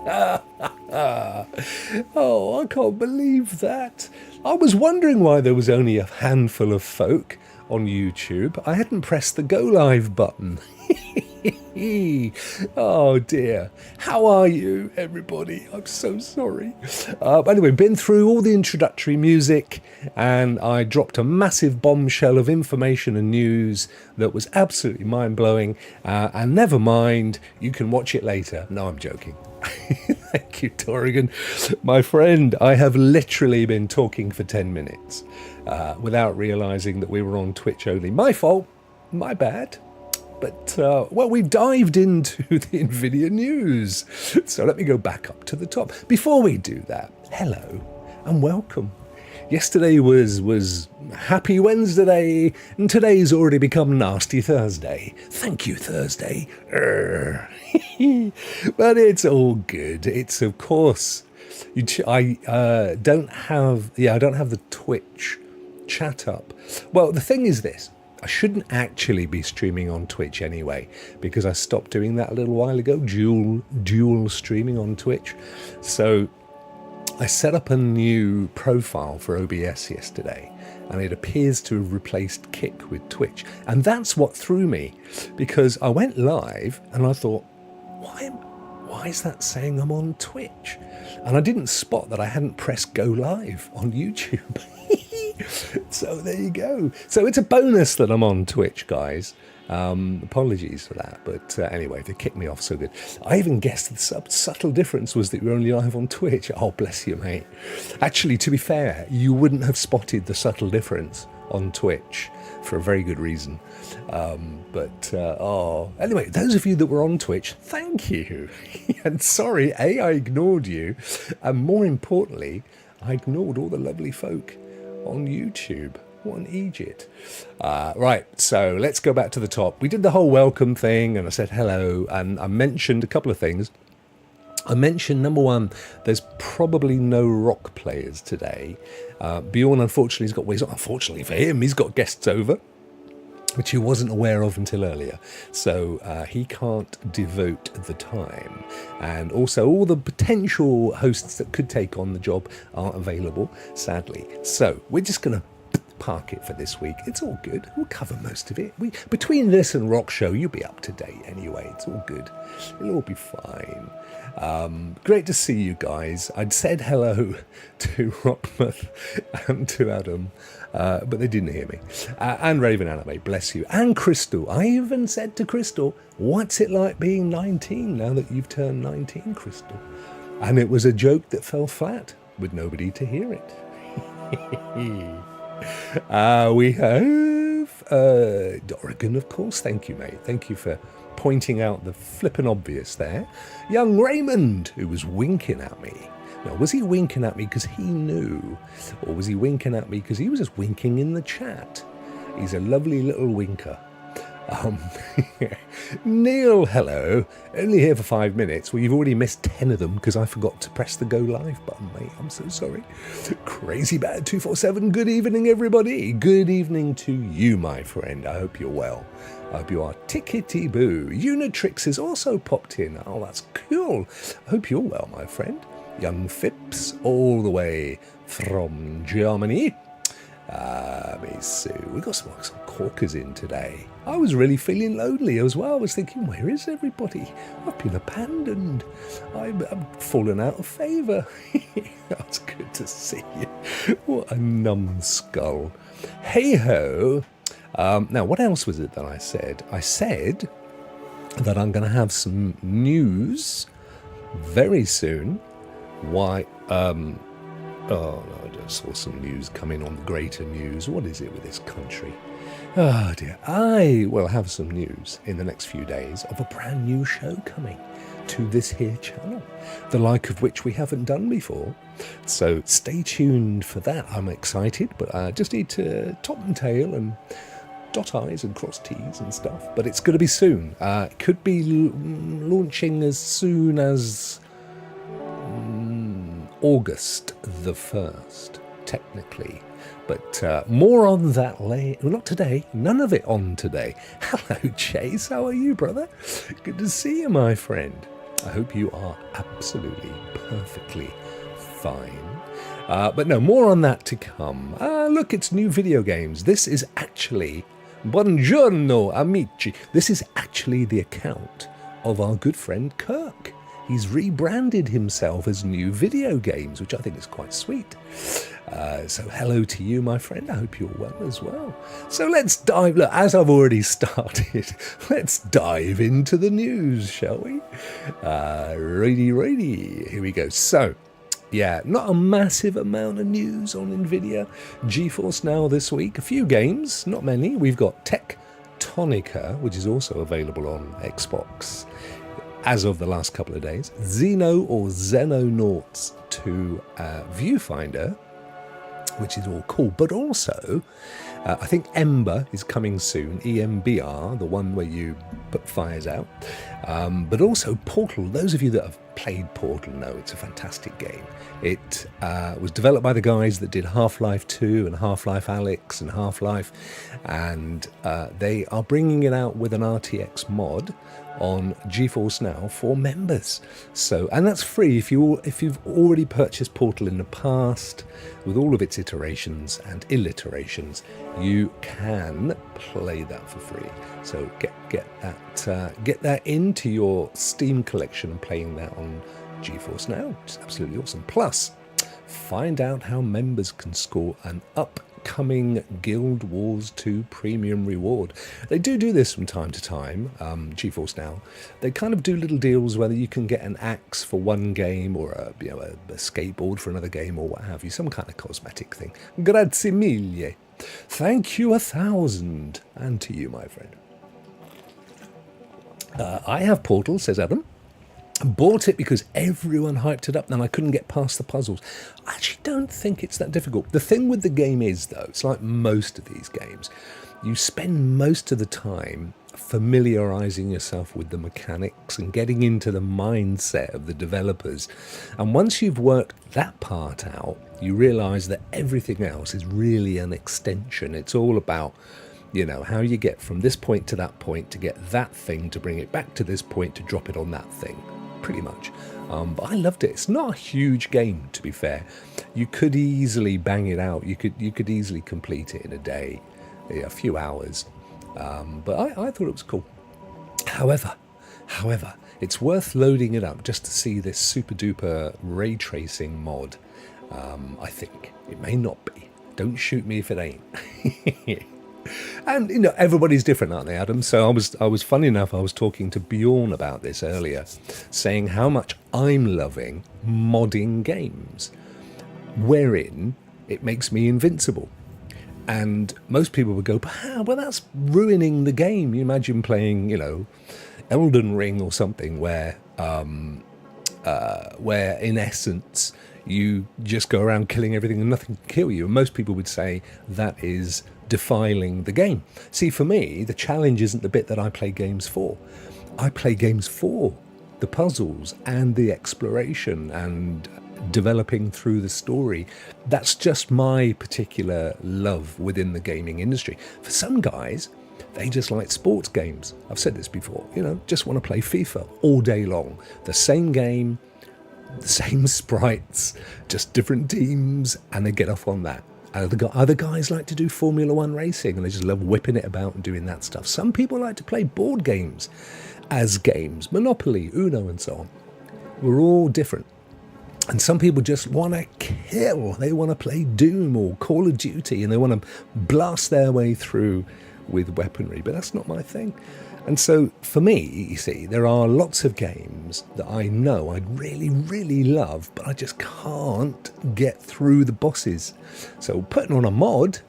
Oh, I can't believe that. I was wondering why there was only a handful of folk on YouTube. I hadn't pressed the go live button. Oh dear. How are you, everybody? I'm so sorry. Anyway, been through all the introductory music and I dropped a massive bombshell of information and news that was absolutely mind-blowing. And never mind, you can watch it later. No, I'm joking. Thank you, Torrigan. My friend, I have literally been talking for 10 minutes without realising that we were on Twitch only. My fault. My bad. But, well, we've dived into the NVIDIA news. So let me go back up to the top. Before we do that, hello and welcome. Yesterday was Happy Wednesday, and today's already become Nasty Thursday. Thank you, Thursday. But it's all good. It's, of course, I don't have the Twitch chat up. Well, the thing is this. I shouldn't actually be streaming on Twitch anyway, because I stopped doing that a little while ago, dual streaming on Twitch. So I set up a new profile for OBS yesterday, and it appears to have replaced Kick with Twitch. And that's what threw me, because I went live and I thought, why is that saying I'm on Twitch? And I didn't spot that I hadn't pressed go live on YouTube. So there you go. So it's a bonus that I'm on Twitch, guys. Apologies for that, but anyway, they kicked me off so good. I even guessed the subtle difference was that you're only live on Twitch. Oh, bless you, mate. Actually, to be fair, you wouldn't have spotted the subtle difference on Twitch for a very good reason. Anyway, those of you that were on Twitch, thank you. And sorry, I ignored you, and more importantly, I ignored all the lovely folk on YouTube. What an Egypt. Right, so let's go back to the top. We did the whole welcome thing and I said hello, and I mentioned a couple of things. I mentioned, number one, there's probably no Rokk players today. Bjorn, unfortunately, unfortunately for him, he's got guests over, which he wasn't aware of until earlier. So he can't devote the time. And also all the potential hosts that could take on the job aren't available, sadly. So we're just going to park it for this week. It's all good. We'll cover most of it. Between this and Rokk Show, you'll be up to date anyway. It's all good. It'll all be fine. Great to see you guys. I'd said hello to Rockman and to Adam, but they didn't hear me. And Raven Anime, bless you. And Crystal. I even said to Crystal, what's it like being 19 now that you've turned 19, Crystal? And it was a joke that fell flat with nobody to hear it. We have Dorrigan, of course. Thank you, mate. Thank you for pointing out the flippin' obvious there. Young Raymond, who was winking at me. Now, was he winking at me because he knew? Or was he winking at me because he was just winking in the chat? He's a lovely little winker. Neil, hello. Only here for 5 minutes. Well, you've already missed 10 of them because I forgot to press the go live button, mate. I'm so sorry. Crazy Bad 247. Good evening, everybody. Good evening to you, my friend. I hope you're well. I hope you are tickety-boo. Unitrix has also popped in. Oh, that's cool. I hope you're well, my friend. Young Phipps, all the way from Germany. Let me see. We've got some corkers in today. I was really feeling lonely as well. I was thinking, where is everybody? I've been abandoned. I'm fallen out of favour. That's good to see you. What a numbskull. Hey-ho. Now, what else was it that I said? I said that I'm going to have some news very soon. Why? Oh, no, I just saw some news coming on the greater news. What is it with this country? Oh, dear. I will have some news in the next few days of a brand new show coming to this here channel, the like of which we haven't done before. So stay tuned for that. I'm excited, but I just need to top and tail and dot I's and cross T's and stuff. But it's going to be soon. It could be launching as soon as August the 1st, technically. But more on that later. Well, not today. None of it on today. Hello, Chase. How are you, brother? Good to see you, my friend. I hope you are absolutely perfectly fine. But no, more on that to come. Look, it's new video games. This is actually, buongiorno amici. This is actually the account of our good friend Kirk. He's rebranded himself as New Video Games, which I think is quite sweet. So hello to you, my friend. I hope you're well as well. So let's dive, look, as I've already started, let's dive into the news, shall we? Righty. Here we go. So, yeah, not a massive amount of news on NVIDIA. GeForce Now this week. A few games, not many. We've got Tectonica, which is also available on Xbox as of the last couple of days. Xenonauts 2 Viewfinder, which is all cool. But also, I think Ember is coming soon, EMBR, the one where you put fires out. But also Portal. Those of you that have played Portal know it's a fantastic game. It was developed by the guys that did Half-Life 2 and Half-Life Alyx and Half-Life. And they are bringing it out with an RTX mod on GeForce Now for members. So, and that's free if you've already purchased Portal in the past, with all of its iterations and illiterations. You can play that for free. So get that into your Steam collection and playing that on GeForce Now, which is absolutely awesome. Plus, find out how members can score an upcoming Guild Wars 2 premium reward. They do this from time to time, GeForce Now. They kind of do little deals whether you can get an axe for one game or a skateboard for another game or what have you, some kind of cosmetic thing. Grazie mille. Thank you 1,000. And to you, my friend. I have Portal, says Adam. Bought it because everyone hyped it up and I couldn't get past the puzzles. I actually don't think it's that difficult. The thing with the game is, though, it's like most of these games. You spend most of the time familiarizing yourself with the mechanics and getting into the mindset of the developers. And once you've worked that part out, you realize that everything else is really an extension. It's all about, how you get from this point to that point to get that thing, to bring it back to this point, to drop it on that thing. Pretty much. But I loved it. It's not a huge game, to be fair. You could easily bang it out. You could easily complete it in a day, a few hours. But I thought it was cool. However, it's worth loading it up just to see this super duper ray tracing mod. I think it may not be. Don't shoot me if it ain't. And everybody's different, aren't they, Adam? So I was funny enough, I was talking to Bjorn about this earlier, saying how much I'm loving modding games, wherein it makes me invincible. And most people would go, well, that's ruining the game. You imagine playing, Elden Ring or something where in essence you just go around killing everything and nothing can kill you. And most people would say that is defiling the game. See, for me, the challenge isn't the bit that I play games for. I play games for the puzzles and the exploration and developing through the story. That's just my particular love within the gaming industry. For some guys, they just like sports games. I've said this before, just want to play FIFA all day long. The same game, the same sprites, just different teams, and they get off on that. Other guys like to do Formula One racing, and they just love whipping it about and doing that stuff. Some people like to play board games as games, Monopoly, Uno, and so on. We're all different. And some people just want to kill. They want to play Doom or Call of Duty, and they want to blast their way through with weaponry. But that's not my thing. And so for me, you see, there are lots of games that I know I'd really, really love, but I just can't get through the bosses. So putting on a mod,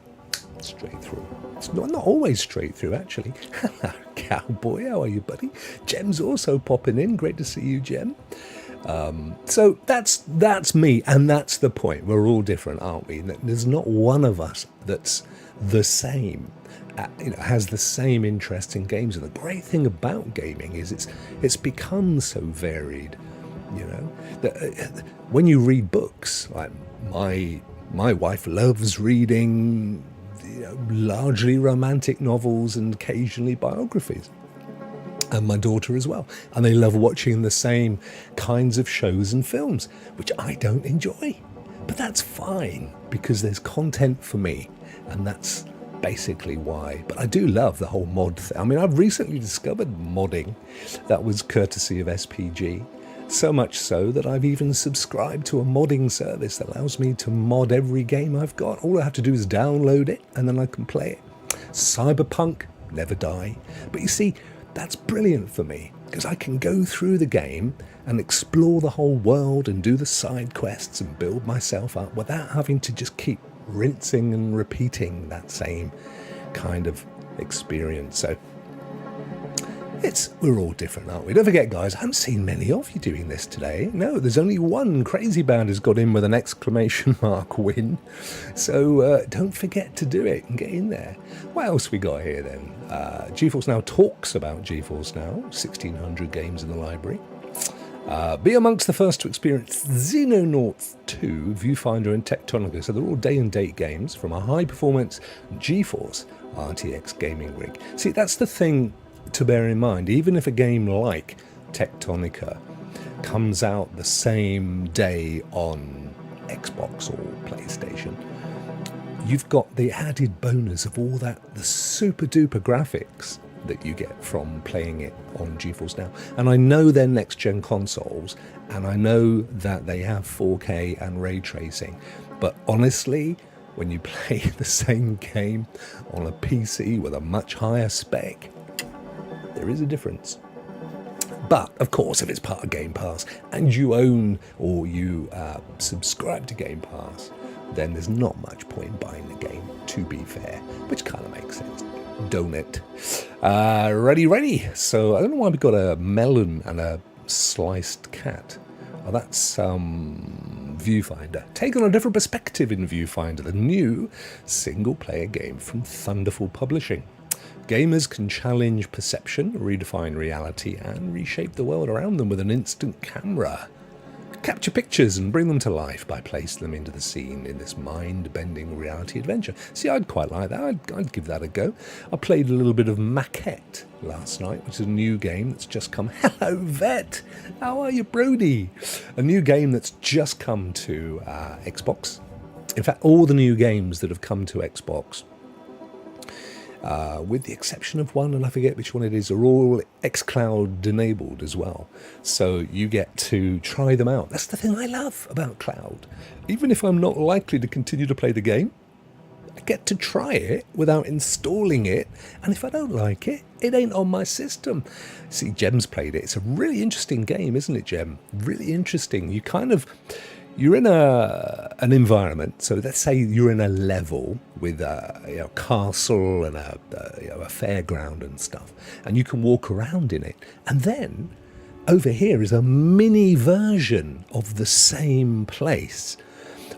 straight through. It's not always straight through, actually. Hello, cowboy. How are you, buddy? Jem's also popping in. Great to see you, Jem. So that's me, and that's the point. We're all different, aren't we? There's not one of us that's the same. Has the same interest in games. And the great thing about gaming is it's become so varied. That when you read books, like my wife loves reading, largely romantic novels and occasionally biographies. and my daughter as well. And they love watching the same kinds of shows and films, which I don't enjoy. But that's fine, because there's content for me, and that's basically why. But I do love the whole mod thing. I mean, I've recently discovered modding that was courtesy of SPG, so much so that I've even subscribed to a modding service that allows me to mod every game I've got. All I have to do is download it, and then I can play it. Cyberpunk, never die. But you see, that's brilliant for me, because I can go through the game and explore the whole world and do the side quests and build myself up without having to just keep rinsing and repeating that same kind of experience. So we're all different, aren't we? Don't forget, guys, I haven't seen many of you doing this today. No, there's only one crazy band who's got in with an exclamation mark win. So don't forget to do it and get in there. What else we got here then? GeForce Now talks about GeForce Now, 1,600 games in the library. Be amongst the first to experience Xenonauts 2, Viewfinder and Tectonica. So they're all day and date games from a high-performance GeForce RTX gaming rig. See, that's the thing to bear in mind. Even if a game like Tectonica comes out the same day on Xbox or PlayStation, you've got the added bonus of all that, the super-duper graphics that you get from playing it on GeForce Now. And I know they're next-gen consoles, and I know that they have 4K and ray tracing, but honestly, when you play the same game on a PC with a much higher spec, there is a difference. But, of course, if it's part of Game Pass and you own or you subscribe to Game Pass, then there's not much point in buying the game, to be fair, which kind of makes sense, don't it? Ready. So I don't know why we've got a melon and a sliced cat. Oh, that's Viewfinder. Take on a different perspective in Viewfinder, the new single-player game from Thunderful Publishing. Gamers can challenge perception, redefine reality, and reshape the world around them with an instant camera. Capture pictures and bring them to life by placing them into the scene in this mind-bending reality adventure. See, I'd quite like that. I'd give that a go. I played a little bit of Maquette last night, which is a new game that's just come. Hello, Vet! How are you, Brody? A new game that's just come to Xbox. In fact, all the new games that have come to Xbox, with the exception of one, and I forget which one it is, are all xCloud enabled as well. So you get to try them out. That's the thing I love about cloud. Even if I'm not likely to continue to play the game, I get to try it without installing it. And if I don't like it, it ain't on my system. See, Gem's played it. It's a really interesting game, isn't it, Gem? Really interesting. You're in an environment, so let's say you're in a level with a castle and a fairground and stuff, and you can walk around in it. And then over here is a mini version of the same place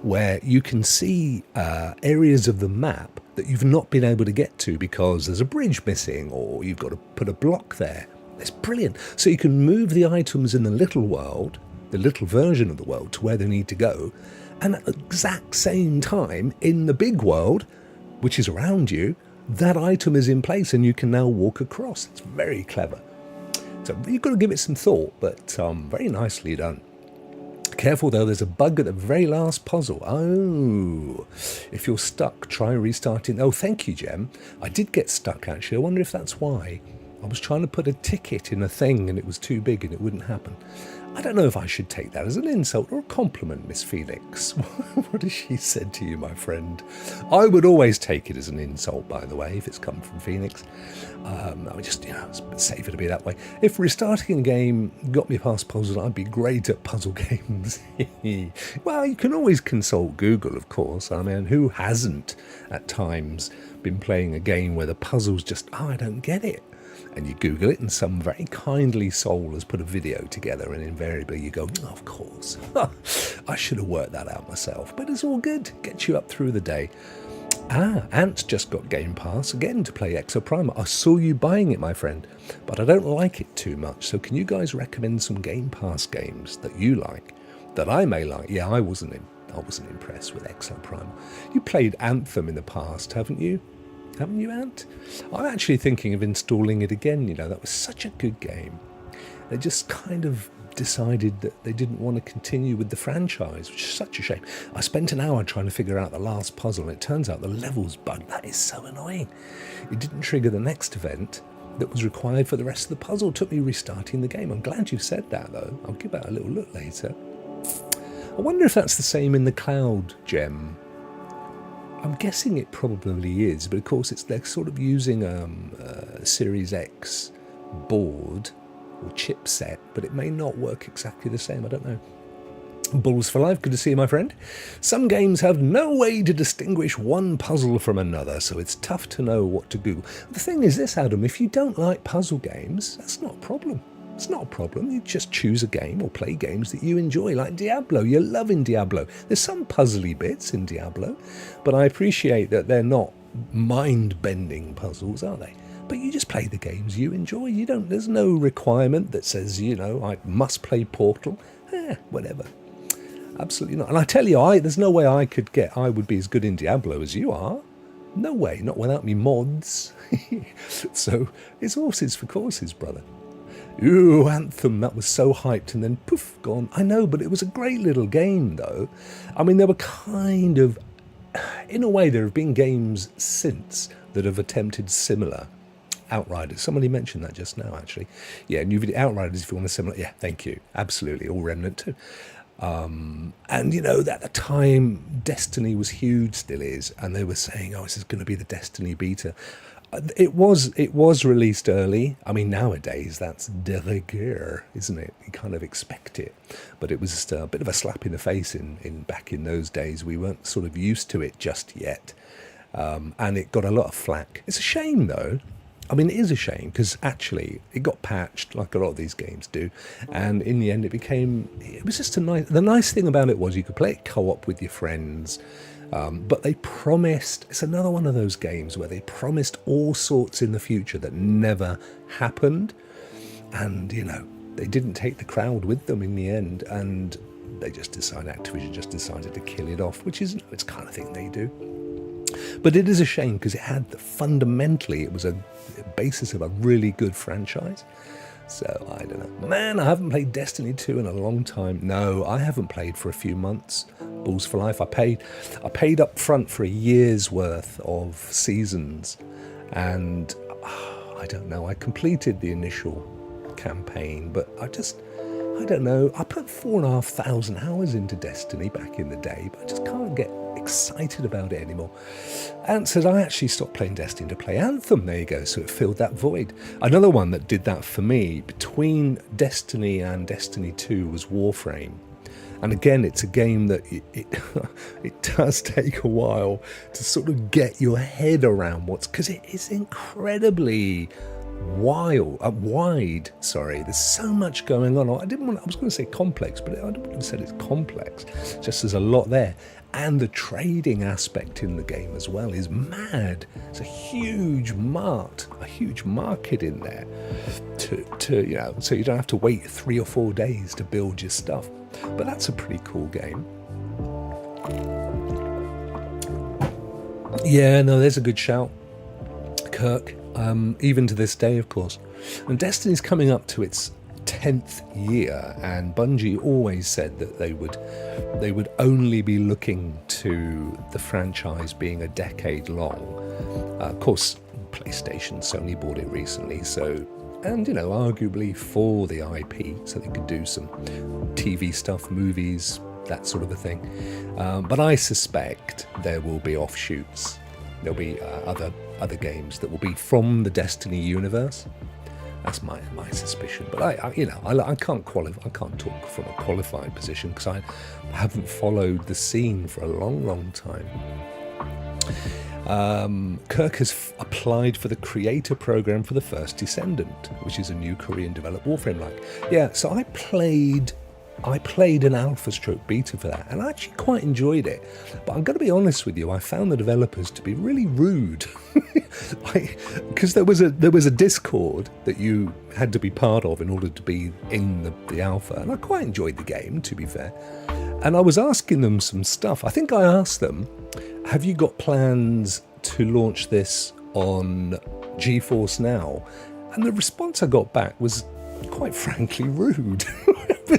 where you can see areas of the map that you've not been able to get to because there's a bridge missing or you've got to put a block there. It's brilliant. So you can move the items in the little world, the little version of the world, to where they need to go, and at the exact same time in the big world, which is around you, that item is in place and you can now walk across. It's very clever. So you've got to give it some thought, but very nicely done. Careful though, there's a bug at the very last puzzle. Oh, if you're stuck, try restarting. Oh, thank you, Gem. I did get stuck actually. I wonder if that's why. I was trying to put a ticket in a thing and it was too big and it wouldn't happen. I don't know if I should take that as an insult or a compliment, Miss Felix. What has she said to you, my friend? I would always take it as an insult, by the way, if it's come from Phoenix. I would just, it's safer to be that way. If restarting a game got me past puzzles, I'd be great at puzzle games. Well, you can always consult Google, of course. I mean, who hasn't at times been playing a game where the puzzle's just, I don't get it. And you Google it and some very kindly soul has put a video together and invariably you go, oh, of course, I should have worked that out myself. But it's all good, gets you up through the day. Ant's just got Game Pass again to play Exoprimer. I saw you buying it, my friend, but I don't like it too much. So can you guys recommend some Game Pass games that you like, that I may like? Yeah, I wasn't impressed with Exoprimer. You played Anthem in the past, haven't you? Haven't you, Ant? I'm actually thinking of installing it again. That was such a good game. They just kind of decided that they didn't want to continue with the franchise, which is such a shame. I spent an hour trying to figure out the last puzzle, and it turns out the level's bugged. That is so annoying. It didn't trigger the next event that was required for the rest of the puzzle. It took me restarting the game. I'm glad you said that, though. I'll give that a little look later. I wonder if that's the same in the cloud gem. I'm guessing it probably is, but of course they're sort of using a Series X board or chipset, but it may not work exactly the same. I don't know. Bulls for life, good to see you, my friend. Some games have no way to distinguish one puzzle from another, so it's tough to know what to Google. The thing is this, Adam, if you don't like puzzle games, that's not a problem. It's not a problem. You just choose a game or play games that you enjoy, like Diablo. You're loving Diablo. There's some puzzly bits in Diablo, but I appreciate that they're not mind-bending puzzles, are they? But you just play the games you enjoy. There's no requirement that says, I must play Portal. Whatever. Absolutely not. And I tell you, there's no way I would be as good in Diablo as you are. No way, not without me mods. So it's horses for courses, brother. Ooh, Anthem, that was so hyped and then poof, gone. I know, but it was a great little game, though. I mean, there were kind of, in a way, there have been games since that have attempted similar. Outriders, somebody mentioned that just now, actually. Yeah, new video, Outriders, if you want a similar, yeah, thank you. Absolutely, all Remnant too. And, at the time, Destiny was huge, still is, and they were saying, this is going to be the Destiny beta. It was released early. I mean, nowadays that's de rigueur, isn't it? You kind of expect it, but it was just a bit of a slap in the face in back in those days. We weren't sort of used to it just yet, and it got a lot of flack. It's a shame, though. I mean, it is a shame because actually it got patched like a lot of these games do, and in the end it was just the nice thing about it was you could play it co-op with your friends. But they promised, it's another one of those games where they promised all sorts in the future that never happened. And, they didn't take the crowd with them in the end. And Activision just decided to kill it off, which is, it's the kind of thing they do. But it is a shame because fundamentally, it was a basis of a really good franchise. So, I don't know. Man, I haven't played Destiny 2 in a long time. No, I haven't played for a few months. Balls for life. I paid up front for a year's worth of seasons. And, I don't know, I completed the initial campaign, but I don't know. I put 4,500 hours into Destiny back in the day, but I just can't get excited about it anymore. Ant said, I actually stopped playing Destiny to play Anthem. There you go. So it filled that void. Another one that did that for me between Destiny and Destiny 2 was Warframe. And again, it's a game that it does take a while to sort of get your head around because it is incredibly wide. Sorry, there's so much going on. I was going to say complex, but I don't want to say it's complex. Just there's a lot there. And the trading aspect in the game as well is mad. It's a huge market in there to so you don't have to wait 3 or 4 days to build your stuff. But that's a pretty cool game. Yeah, no, there's a good shout, Kirk. Even to this day, of course. And Destiny's coming up to its 10th year, and Bungie always said that they would only be looking to the franchise being a decade long. Of course, PlayStation, Sony bought it recently, and arguably for the IP, so they could do some TV stuff, movies, that sort of a thing. But I suspect there will be offshoots. There'll be other games that will be from the Destiny universe. That's my suspicion. But I can't qualify. I can't talk from a qualified position because I haven't followed the scene for a long time. Kirk has applied for the creator program for the First Descendant, which is a new Korean developed Warframe-like. Yeah, so I played an alpha stroke beta for that, and I actually quite enjoyed it. But I'm going to be honest with you, I found the developers to be really rude. Because there was a Discord that you had to be part of in order to be in the alpha, and I quite enjoyed the game, to be fair. And I was asking them some stuff. I think I asked them, have you got plans to launch this on GeForce Now, and the response I got back was quite frankly rude. It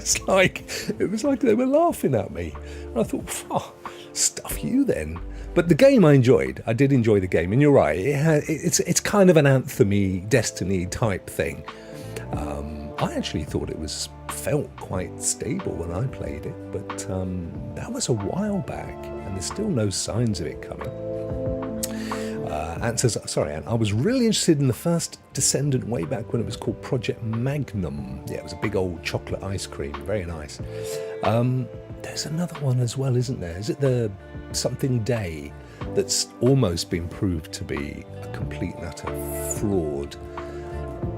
was like they were laughing at me. And I thought, oh, stuff you then. But the game I enjoyed. I did enjoy the game, and you're right. It's kind of an Anthem-y, Destiny type thing. I actually thought it felt quite stable when I played it, but that was a while back, and there's still no signs of it coming. Ant says, sorry, Ant, I was really interested in the first Descendant way back when it was called Project Magnum. Yeah, it was a big old chocolate ice cream. Very nice. There's another one as well, isn't there? Is it the something day that's almost been proved to be a complete and utter fraud?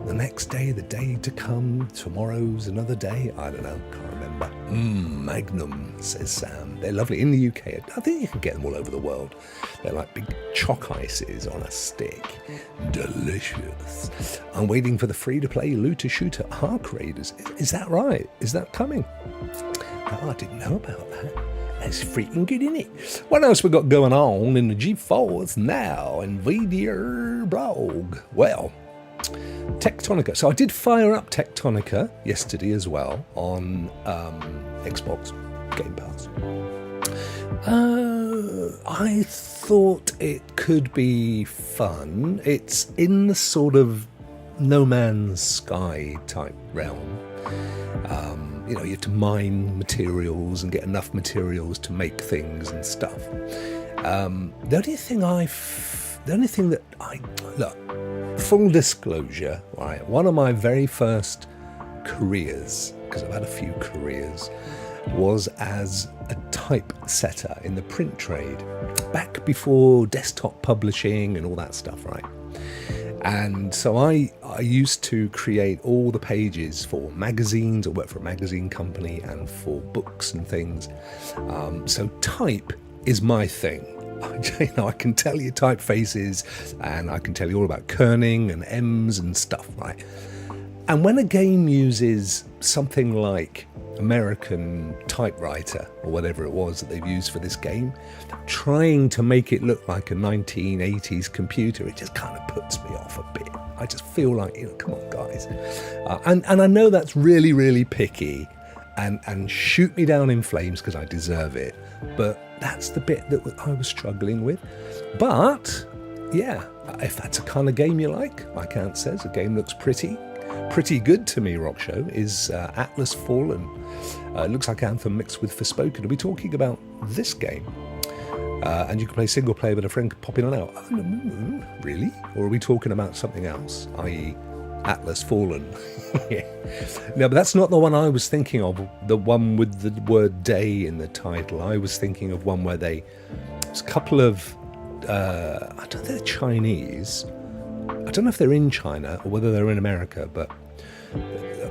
The next day, the day to come, tomorrow's another day. I don't know, can't remember. Magnum, says Sam. They're lovely in the UK. I think you can get them all over the world. They're like big chalk ices on a stick. Delicious. I'm waiting for the free-to-play looter-shooter Ark Raiders. Is that right? Is that coming? Oh, I didn't know about that. That's freaking good, isn't it? What else we got going on in the GeForce Now and Video blog? Well, Tectonica. So I did fire up Tectonica yesterday as well on Xbox Game Pass. I thought it could be fun. It's in the sort of No Man's Sky type realm. You have to mine materials and get enough materials to make things and stuff. The only thing that I look, full disclosure, right? One of my very first careers, because I've had a few careers, was as a typesetter in the print trade, back before desktop publishing and all that stuff, right? And so I used to create all the pages for magazines. I worked for a magazine company and for books and things. So type is my thing. I can tell you typefaces, and I can tell you all about kerning and M's and stuff, right? And when a game uses something like American typewriter or whatever it was that they've used for this game, trying to make it look like a 1980s computer, it just kind of puts me off a bit. I just feel like, come on, guys. And I know that's really, really picky, and shoot me down in flames because I deserve it. But that's the bit that I was struggling with. But yeah, if that's a kind of game you like Ant says, a game looks pretty good to me, Rokk Show, is Atlas Fallen. It looks like Anthem mixed with Forspoken. Are we talking about this game? And you can play single player with a friend popping on out. Oh, really? Or are we talking about something else, i.e. Atlas Fallen? Yeah. No, but that's not the one I was thinking of, the one with the word day in the title. I was thinking of one where there's a couple of, I don't know if they're Chinese. I don't know if they're in China or whether they're in America, but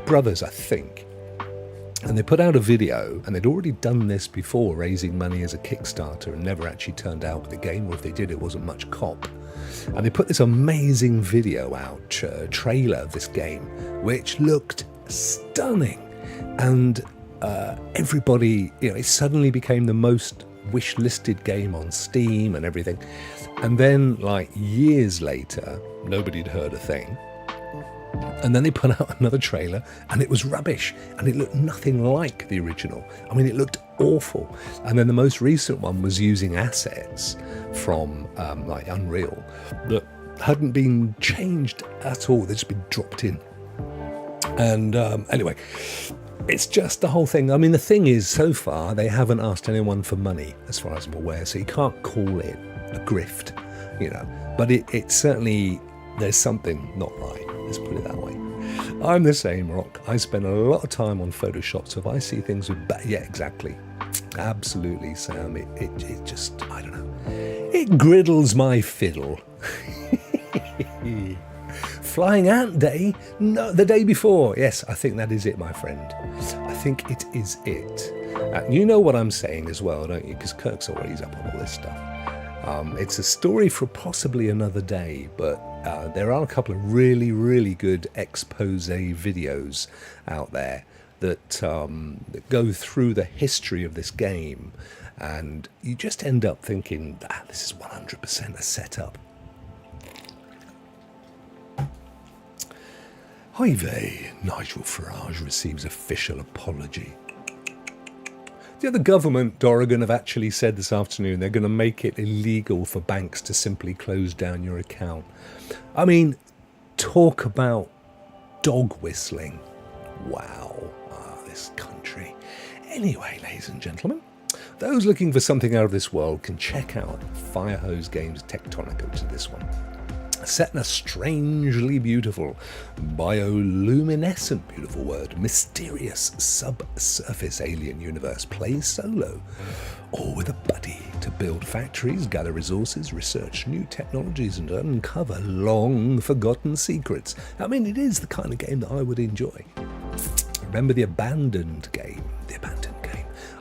brothers, I think. And they put out a video, and they'd already done this before, raising money as a Kickstarter, and never actually turned out with the game, or if they did, it wasn't much cop. And they put this amazing video out, trailer of this game, which looked stunning. And everybody, it suddenly became the most wish-listed game on Steam and everything. And then, like, years later, nobody'd heard a thing. And then they put out another trailer, and it was rubbish, and it looked nothing like the original. I mean, it looked awful. And then the most recent one was using assets from like Unreal that hadn't been changed at all. They'd just been dropped in. And anyway, it's just the whole thing. I mean, the thing is, so far, they haven't asked anyone for money, as far as I'm aware, so you can't call it a grift, But it certainly, there's something not right. Let's put it that way. I'm the same, Rokk. I spend a lot of time on Photoshop, so if I see things with yeah, exactly. Absolutely, Sam. It just, I don't know. It griddles my fiddle. Flying Ant Day? No, the day before. Yes, I think that is it, my friend. I think it is it. And you know what I'm saying as well, don't you? Because Kirk's always up on all this stuff. It's a story for possibly another day, but there are a couple of really, really good expose videos out there that go through the history of this game, and you just end up thinking, this is 100% a setup. Hi vey, Nigel Farage receives official apology. Yeah, the government, Oregon, have actually said this afternoon they're going to make it illegal for banks to simply close down your account. I mean, talk about dog whistling. Wow, this country. Anyway, ladies and gentlemen, those looking for something out of this world can check out Firehose Games Tectonica, which is this one. Set in a strangely beautiful, bioluminescent, beautiful word, mysterious subsurface alien universe. Play solo or with a buddy to build factories, gather resources, research new technologies and uncover long forgotten secrets. I mean, it is the kind of game that I would enjoy. Remember the abandoned game?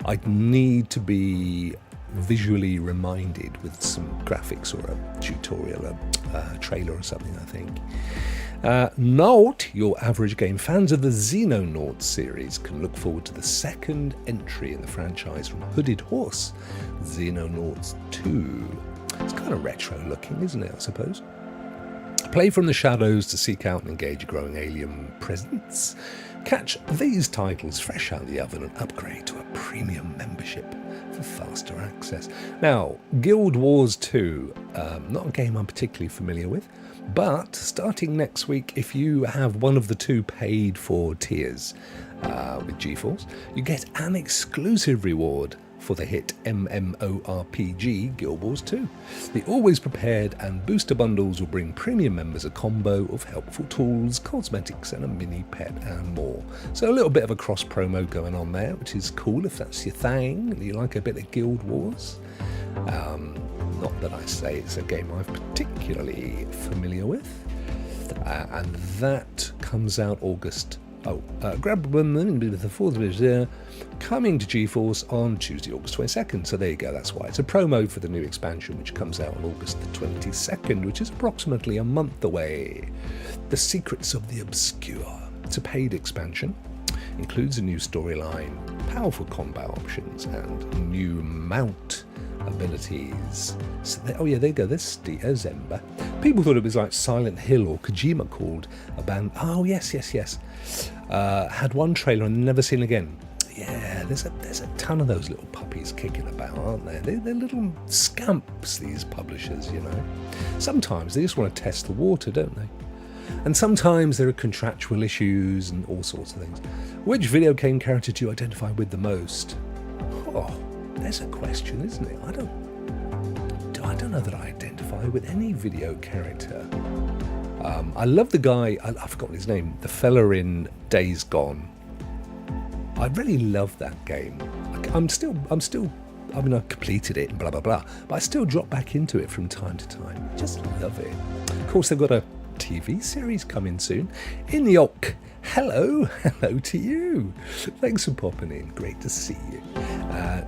I'd need to be visually reminded with some graphics or a tutorial, a trailer or something, I think. Note, your average game fans of the Xenonauts series can look forward to the second entry in the franchise from Hooded Horse, Xenonauts 2. It's kind of retro looking, isn't it, I suppose? Play from the shadows to seek out and engage a growing alien presence. Catch these titles fresh out of the oven and upgrade to a premium membership for faster access. Now, Guild Wars 2, not a game I'm particularly familiar with, but starting next week, if you have one of the two paid for tiers with GeForce, you get an exclusive reward for the hit MMORPG Guild Wars 2. The Always Prepared and booster bundles will bring premium members a combo of helpful tools, cosmetics and a mini pet and more. So a little bit of a cross promo going on there, which is cool if that's your thing and you like a bit of Guild Wars. Not that I say it's a game I'm particularly familiar with. And that comes out August. Grab them with the 4th of year, coming to GeForce on Tuesday, August 22nd. So there you go, that's why. It's a promo for the new expansion, which comes out on August the 22nd, which is approximately a month away. The Secrets of the Obscure. It's a paid expansion. Includes a new storyline, powerful combat options, and new mount abilities. So there you go, there's Zemba. People thought it was like Silent Hill or Kojima called a band. Oh, yes. Had one trailer and never seen again. Yeah, there's a ton of those little puppies kicking about, aren't there? They're little scamps, these publishers, you know. Sometimes they just want to test the water, don't they? And sometimes there are contractual issues and all sorts of things. Which video game character do you identify with the most? Oh, there's a question, isn't it? I don't know that I identify with any video character. I love the guy, I've forgotten his name, the fella in Days Gone. I really love that game. I mean, I completed it and blah, blah, blah, but I still drop back into it from time to time. I just love it. Of course, they've got a TV series coming soon. In Rokk, hello to you. Thanks for popping in. Great to see you.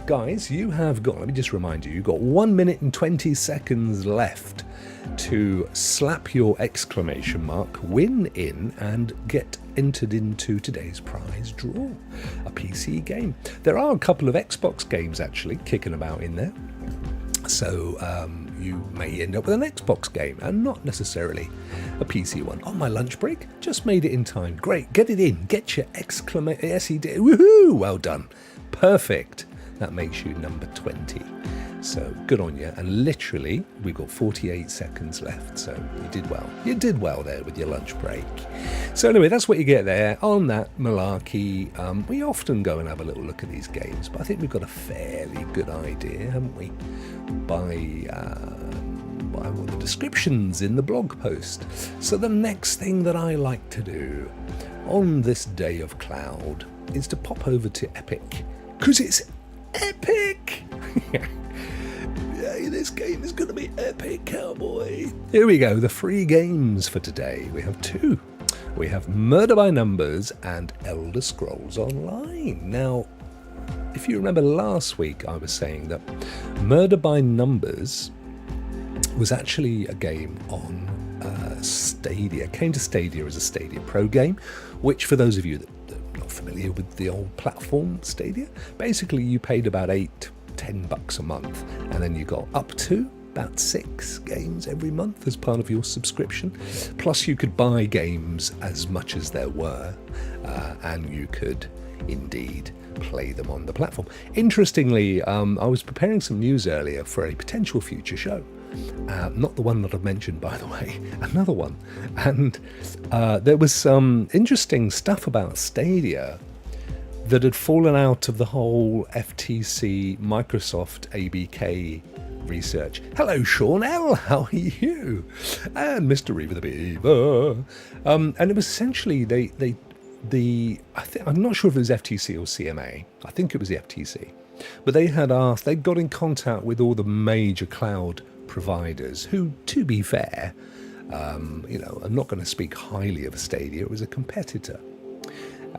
Guys, you have got, let me just remind you've got 1 minute and 20 seconds left to slap your exclamation mark, win in, and get entered into today's prize draw, a PC game. There are a couple of Xbox games actually kicking about in there. So you may end up with an Xbox game and not necessarily a PC one. On my lunch break, just made it in time. Great, get it in. Get your exclamation, yes he did. Woohoo, well done. Perfect. That makes you number 20. So good on you. And literally, we've got 48 seconds left. So you did well. You did well there with your lunch break. So anyway, that's what you get there on that malarkey. We often go and have a little look at these games, but I think we've got a fairly good idea, haven't we? By all the descriptions in the blog post. So the next thing that I like to do on this day of cloud is to pop over to Epic, because it's epic. Yeah, this game is going to be epic, cowboy. Here we go, the free games for today. We have two. We have Murder by Numbers and Elder Scrolls Online. Now, if you remember last week, I was saying that Murder by Numbers was actually a game on Stadia. It came to Stadia as a Stadia Pro game, which for those of you that are not familiar with the old platform Stadia, basically you paid about $8-10 a month, and then you got up to about 6 games every month as part of your subscription. Plus you could buy games as much as there were, and you could indeed play them on the platform. Interestingly, I was preparing some news earlier for a potential future show. Not the one that I've mentioned, by the way, another one. And there was some interesting stuff about Stadia that had fallen out of the whole FTC Microsoft ABK research. Hello, Sean L. How are you? And Mr. Reaver the Beaver. And it was essentially I'm not sure if it was FTC or CMA. I think it was the FTC. But they got in contact with all the major cloud providers who, to be fair, I'm not going to speak highly of Stadia. It was a competitor.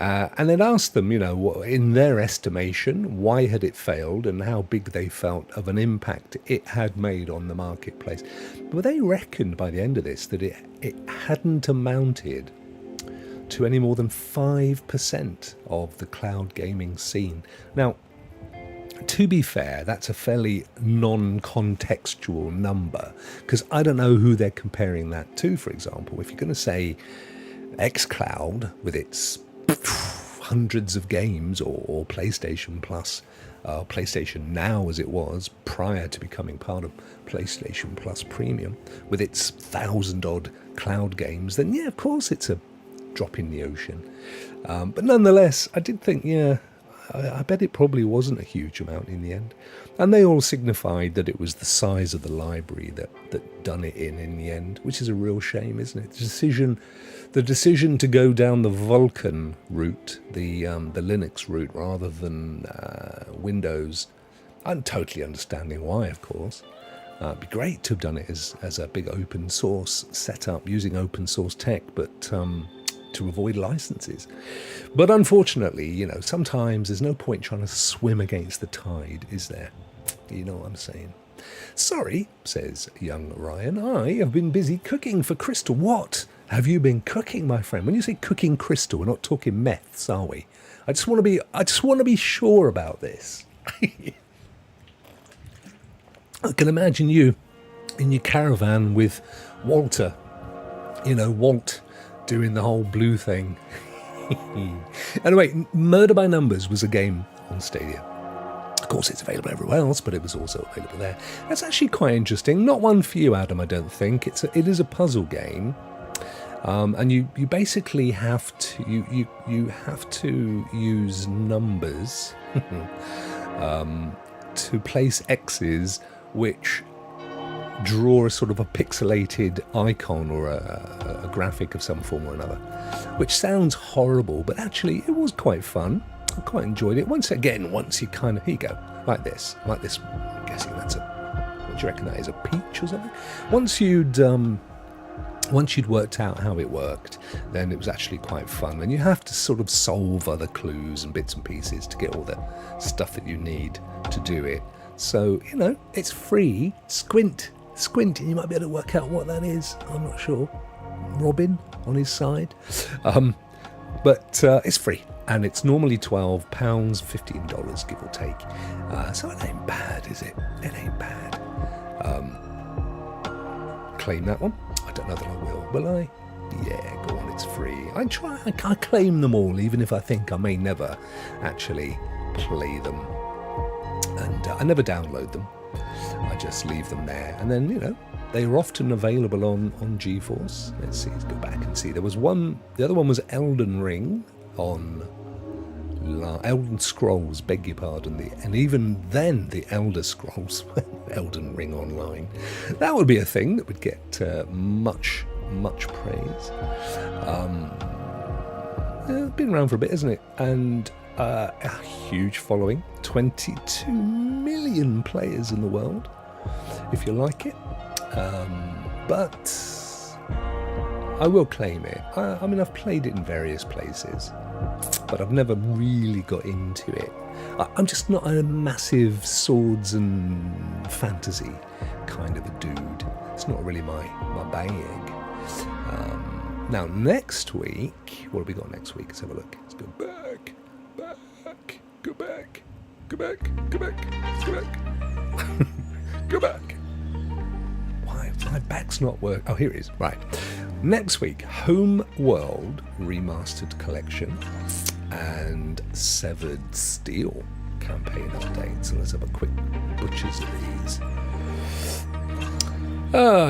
And they'd asked them, in their estimation, why had it failed and how big they felt of an impact it had made on the marketplace. But they reckoned by the end of this that it hadn't amounted to any more than 5% of the cloud gaming scene. Now, to be fair, that's a fairly non-contextual number, because I don't know who they're comparing that to, for example. If you're going to say xCloud with its hundreds of games, or PlayStation Plus, PlayStation Now as it was prior to becoming part of PlayStation Plus Premium, with its 1,000-odd cloud games, then yeah, of course it's a drop in the ocean. But nonetheless, I did think, I bet it probably wasn't a huge amount in the end. And they all signified that it was the size of the library that done it in the end, which is a real shame, isn't it? The decision to go down the Vulkan route, the Linux route, rather than Windows. I'm totally understanding why, of course. It'd be great to have done it as a big open source setup using open source tech, but to avoid licenses. But unfortunately, sometimes there's no point trying to swim against the tide, is there? You know what I'm saying? Sorry, says young Ryan, I have been busy cooking for Crystal. What have you been cooking, my friend? When you say cooking Crystal, we're not talking meths, are we? I just want to be sure about this. I can imagine you in your caravan with Walter, Walt doing the whole blue thing. Anyway, Murder by Numbers was a game on Stadia. Of course, it's available everywhere else, but it was also available there. That's actually quite interesting. Not one for you, Adam, I don't think. It is a puzzle game, and you basically have to you have to use numbers to place X's, which draw a sort of a pixelated icon or a graphic of some form or another, which sounds horrible, but actually it was quite fun. I quite enjoyed it. Once you kind of, here you go, like this. I'm guessing that's what do you reckon that is, a peach or something? Once you'd worked out how it worked, then it was actually quite fun. And you have to sort of solve other clues and bits and pieces to get all the stuff that you need to do it. So, it's free. Squint, and you might be able to work out what that is. I'm not sure. Robin on his side. But it's free. And it's normally £12, $15, give or take. So it ain't bad, is it? It ain't bad. Claim that one. I don't know that I will I? Yeah, go on, it's free. I claim them all, even if I think I may never actually play them. And I never download them. I just leave them there. And then, they are often available on GeForce. Let's go back and see. There was one, the other one was Elden Ring on Elden Scrolls, beg your pardon, and even then the Elder Scrolls, Elden Ring Online. That would be a thing that would get much praise. It's been around for a bit, isn't it? And a huge following, 22 million players in the world, if you like it. But I will claim it. I mean, I've played it in various places, but I've never really got into it. I'm just not a massive swords and fantasy kind of a dude. It's not really my bag. Now, next week, what have we got next week? Let's have a look. Let's go back. Go back. My back's not working. Oh, here it is. Right. Next week, Home World Remastered Collection and Severed Steel campaign updates. So let's have a quick butchers of these.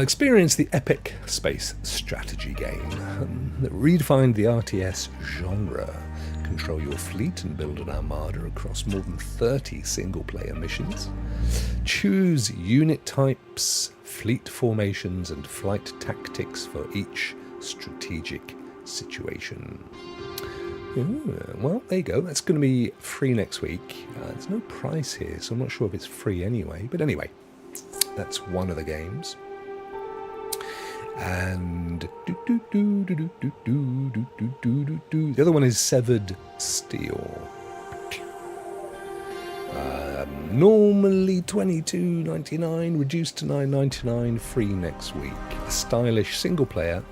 Experience the epic space strategy game that redefined the RTS genre. Control your fleet and build an armada across more than 30 single-player missions. Choose unit types, fleet formations, and flight tactics for each strategic situation. Well, there you go. That's going to be free next week. There's no price here, so I'm not sure if it's free anyway. But anyway, that's one of the games. And the other one is Severed Steel. Normally $22.99, reduced to $9.99, free next week. A stylish single-player,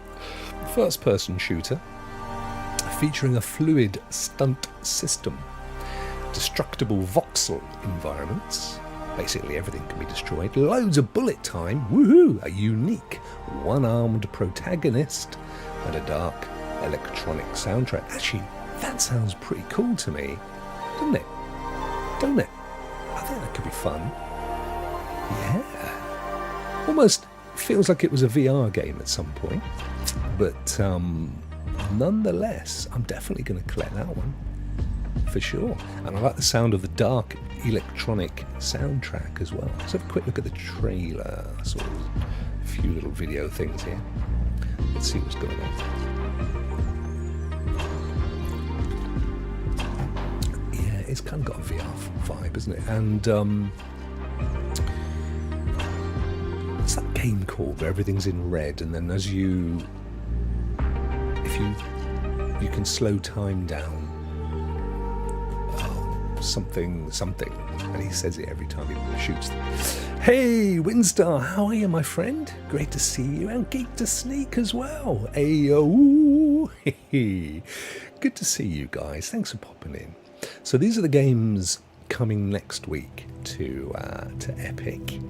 first-person shooter featuring a fluid stunt system, destructible voxel environments. Basically everything can be destroyed. Loads of bullet time. Woohoo! A unique one-armed protagonist and a dark electronic soundtrack. Actually, that sounds pretty cool to me, doesn't it? Don't it? I think that could be fun. Yeah. Almost feels like it was a VR game at some point. But nonetheless, I'm definitely going to collect that one. For sure. And I like the sound of the dark electronic soundtrack as well. Let's have a quick look at the trailer. I saw a few little video things here. Let's see what's going on. Yeah, it's kind of got a VR vibe, isn't it? And what's that game called where everything's in red and then if you can slow time down. Something, and he says it every time he shoots them. Hey, Winstar, how are you, my friend? Great to see you, and Geek to Sneak as well. Ayo, good to see you guys. Thanks for popping in. So these are the games coming next week to Epic.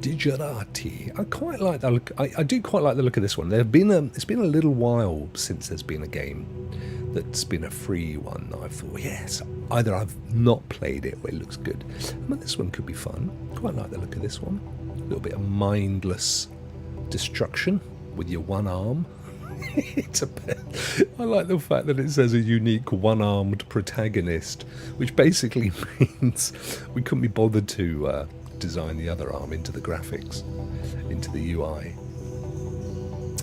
Digerati. I quite like that look. I do quite like the look of this one. It's been a little while since there's been a game that's been a free one that I've thought, yes, either I've not played it or it looks good. But this one could be fun. Quite like the look of this one. A little bit of mindless destruction with your one arm. I like the fact that it says a unique one-armed protagonist, which basically means we couldn't be bothered to design the other arm into the graphics, into the UI.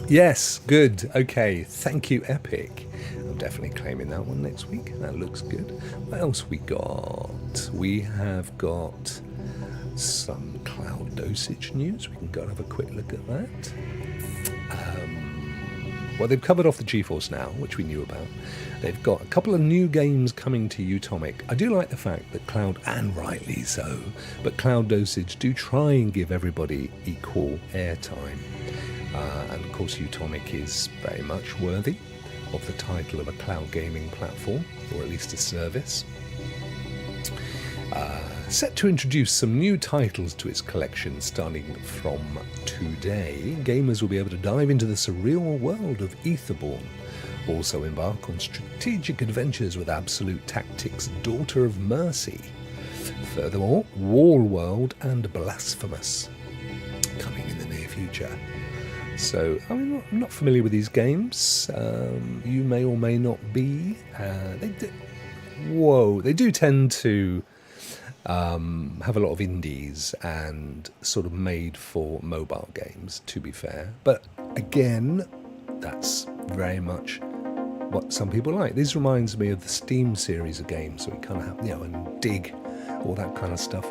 Yes, good. Okay, thank you, Epic. I'm definitely claiming that one next week. That looks good. What else we got? We have got some cloud dosage news. We can go and have a quick look at that. Well, they've covered off the GeForce Now, which we knew about. They've got a couple of new games coming to Utomic. I do like the fact that Cloud, and rightly so, but Cloud Dosage do try and give everybody equal airtime. And of course, Utomic is very much worthy of the title of a cloud gaming platform, or at least a service. Set to introduce some new titles to its collection starting from today. Gamers will be able to dive into the surreal world of Etherborn. Also embark on strategic adventures with Absolute Tactics' Daughter of Mercy. Furthermore, Wall World and Blasphemous coming in the near future. So, I'm not familiar with these games. You may or may not be. They do tend to have a lot of indies and sort of made for mobile games, to be fair. But again, that's very much what some people like. This reminds me of the Steam series of games, so we kind of have, and Dig, all that kind of stuff.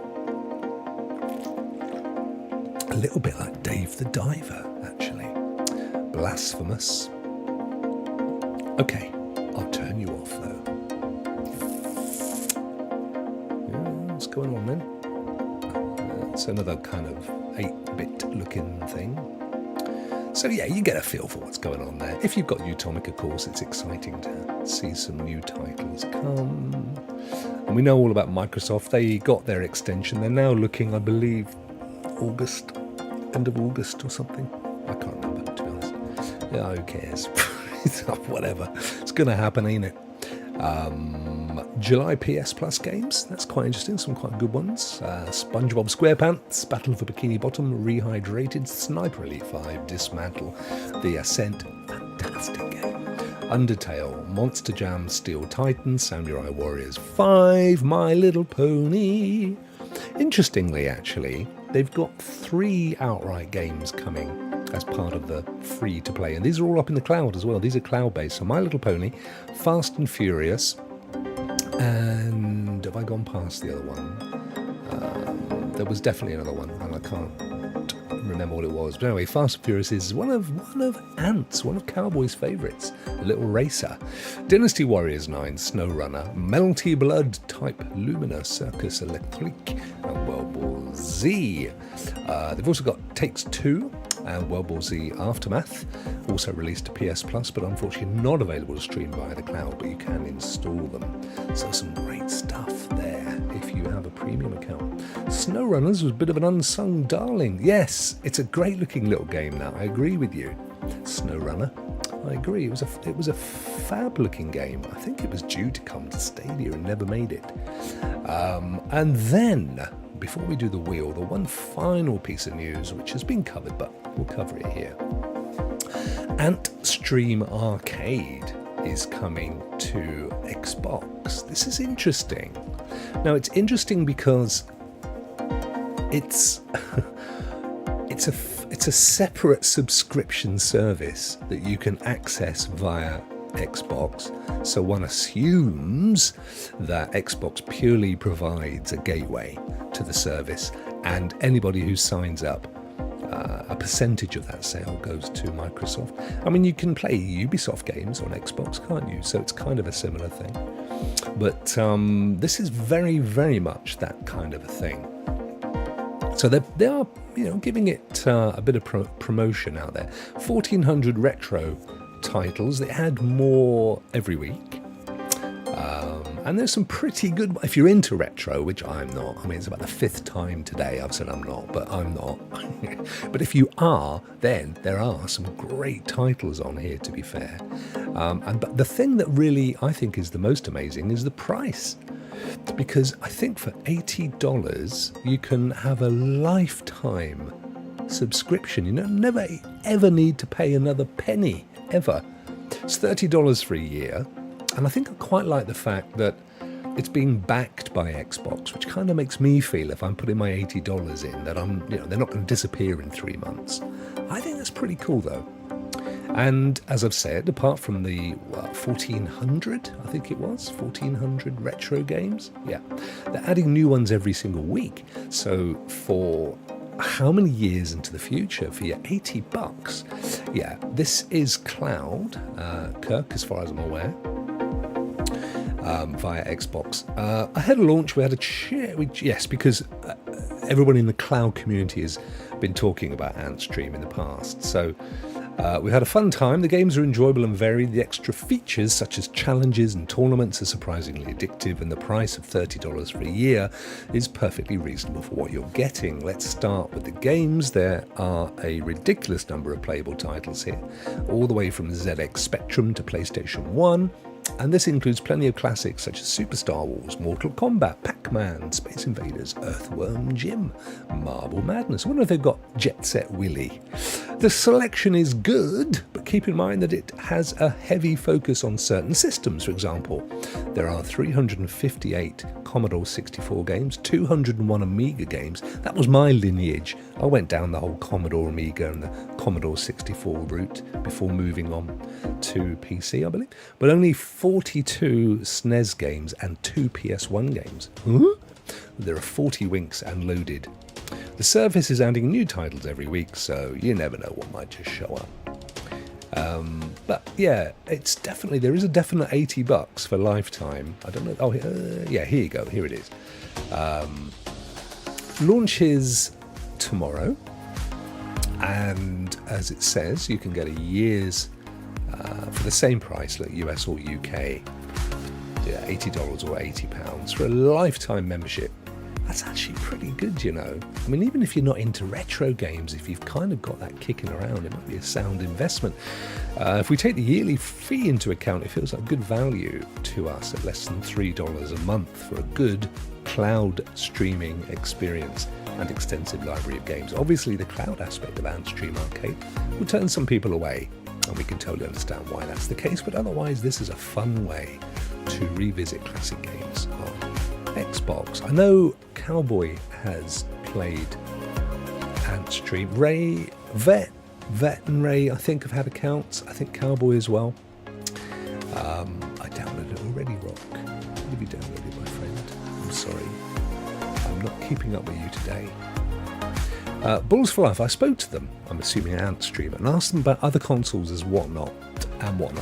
A little bit like Dave the Diver, actually. Blasphemous. Okay, I'll turn you off though. What's going on then? It's another kind of 8-bit looking thing. So yeah, you get a feel for what's going on there. If you've got Utomic, of course, it's exciting to see some new titles come. And we know all about Microsoft. They got their extension. They're now looking, I believe, August end of August or something. I can't remember, to be honest. Yeah, who cares? Whatever. It's going to happen, ain't it? July PS Plus games. That's quite interesting. Some quite good ones. SpongeBob SquarePants, Battle of the Bikini Bottom, Rehydrated, Sniper Elite 5, Dismantle, The Ascent. Fantastic game. Undertale, Monster Jam, Steel Titan, Samurai Warriors 5, My Little Pony. Interestingly, actually, they've got 3 outright games coming as part of the free-to-play, and these are all up in the cloud as well. These are cloud-based. So My Little Pony, Fast and Furious, and have I gone past the other one? There was definitely another one, and I can't remember what it was. But anyway, Fast and Furious is one of Ant's, one of Cowboy's favourites, a little racer. Dynasty Warriors 9, SnowRunner, Melty Blood Type Lumina, Circus Electrique, and World War Z. They've also got Takes Two and World War Z Aftermath, also released to PS Plus, but unfortunately not available to stream via the cloud, but you can install them. So some great stuff there if you have a premium account. SnowRunners was a bit of an unsung darling. Yes, it's a great looking little game now. I agree with you. SnowRunner, I agree. It was a fab looking game. I think it was due to come to Stadia and never made it. And then, before we do the wheel, the one final piece of news, which has been covered, but we'll cover it here. Ant Stream Arcade is coming to Xbox. This is interesting. Now, it's interesting because it's a separate subscription service that you can access via Xbox. So one assumes that Xbox purely provides a gateway to the service, and anybody who signs up, a percentage of that sale goes to Microsoft. I mean, you can play Ubisoft games on Xbox, can't you? So it's kind of a similar thing. But this is very, very much that kind of a thing. So they are, giving it a bit of promotion out there. 1,400 retro titles. They add more every week. And there's some pretty good, if you're into retro, which I'm not. I mean, it's about the 5th time today I've said I'm not, but I'm not. But if you are, then there are some great titles on here, to be fair. But the thing that really I think is the most amazing is the price. Because I think for $80, you can have a lifetime subscription. You never ever need to pay another penny, ever. It's $30 for a year. And I think I quite like the fact that it's being backed by Xbox, which kind of makes me feel, if I'm putting my $80 in, that they're not going to disappear in 3 months. I think that's pretty cool, though. And as I've said, apart from the 1,400, I think it was, 1,400 retro games, yeah, they're adding new ones every single week. So for how many years into the future for your $80? Yeah, this is cloud, Kirk, as far as I'm aware. Via Xbox. Ahead of launch, we had a cheer. Yes, because everyone in the cloud community has been talking about Antstream in the past. So we had a fun time. The games are enjoyable and varied. The extra features, such as challenges and tournaments, are surprisingly addictive, and the price of $30 for a year is perfectly reasonable for what you're getting. Let's start with the games. There are a ridiculous number of playable titles here, all the way from ZX Spectrum to PlayStation 1. And this includes plenty of classics such as Super Star Wars, Mortal Kombat, Pac-Man, Space Invaders, Earthworm Jim, Marble Madness. I wonder if they've got Jet Set Willy. The selection is good, but keep in mind that it has a heavy focus on certain systems. For example, there are 358 Commodore 64 games, 201 Amiga games. That was my lineage. I went down the whole Commodore Amiga and the Commodore 64 route before moving on to PC, I believe. But only 42 SNES games and 2 PS1 games. Huh? There are 40 winks and loaded. The service is adding new titles every week, so you never know what might just show up. But yeah, there is a definite $80 for lifetime. I don't know. Oh, yeah, here you go. Here it is. Launches tomorrow, and as it says, you can get a year's for the same price, like US or UK. Yeah, $80 or £80 for a lifetime membership. That's actually pretty good, you know. I mean, even if you're not into retro games, if you've kind of got that kicking around, it might be a sound investment. If we take the yearly fee into account, it feels like good value to us at less than $3 a month for a good cloud streaming experience and extensive library of games. Obviously, the cloud aspect of Antstream Arcade will turn some people away, and we can totally understand why that's the case, but otherwise this is a fun way to revisit classic games on Xbox. I know Cowboy has played Antstream. Vet and Ray, I think, have had accounts. I think Cowboy as well. I downloaded it already, Rokk. What have you downloaded, my friend? I'm sorry. I'm not keeping up with you today. Balls for Life, I spoke to them, I'm assuming Antstream, and asked them about other consoles as whatnot.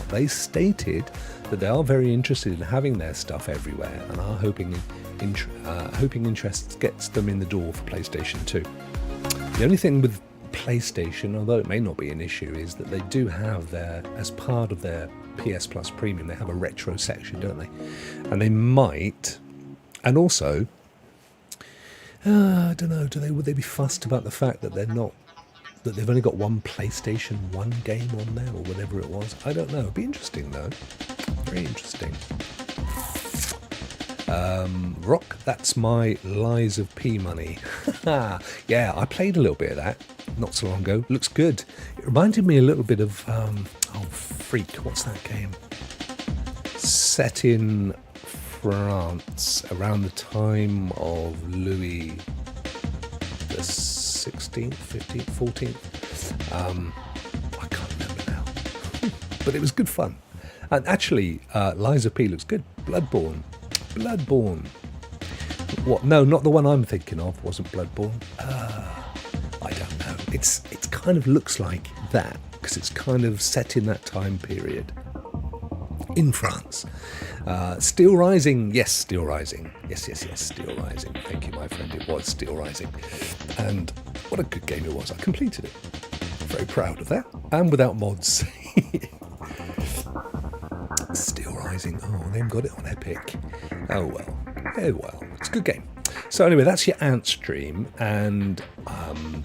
They stated that they are very interested in having their stuff everywhere and are hoping interest gets them in the door for PlayStation 2. The only thing with PlayStation, although it may not be an issue, is that they do have their, as part of their PS Plus Premium, they have a retro section, don't they? And they might, and also, I don't know, would they be fussed about the fact that that they've only got one PlayStation 1 game on there, or whatever it was? I don't know. It'd be interesting, though. Very interesting. Rokk, that's my Lies of P money. Yeah, I played a little bit of that not so long ago. Looks good. It reminded me a little bit of, what's that game? Set in France around the time of Louis the 16th, 15th, 14th. I can't remember now. But it was good fun. And actually, Lies of P looks good. Bloodborne. What? No, not the one I'm thinking of. Wasn't Bloodborne. I don't know. It kind of looks like that because it's kind of set in that time period in France. Steel Rising. Yes, Steel Rising. Yes, Steel Rising. Thank you, my friend. It was Steel Rising. And what a good game it was. I completed it. Very proud of that. And without mods. Steel Rising. Oh, they've got it on Epic. Oh well. It's a good game. So anyway, that's your Antstream, and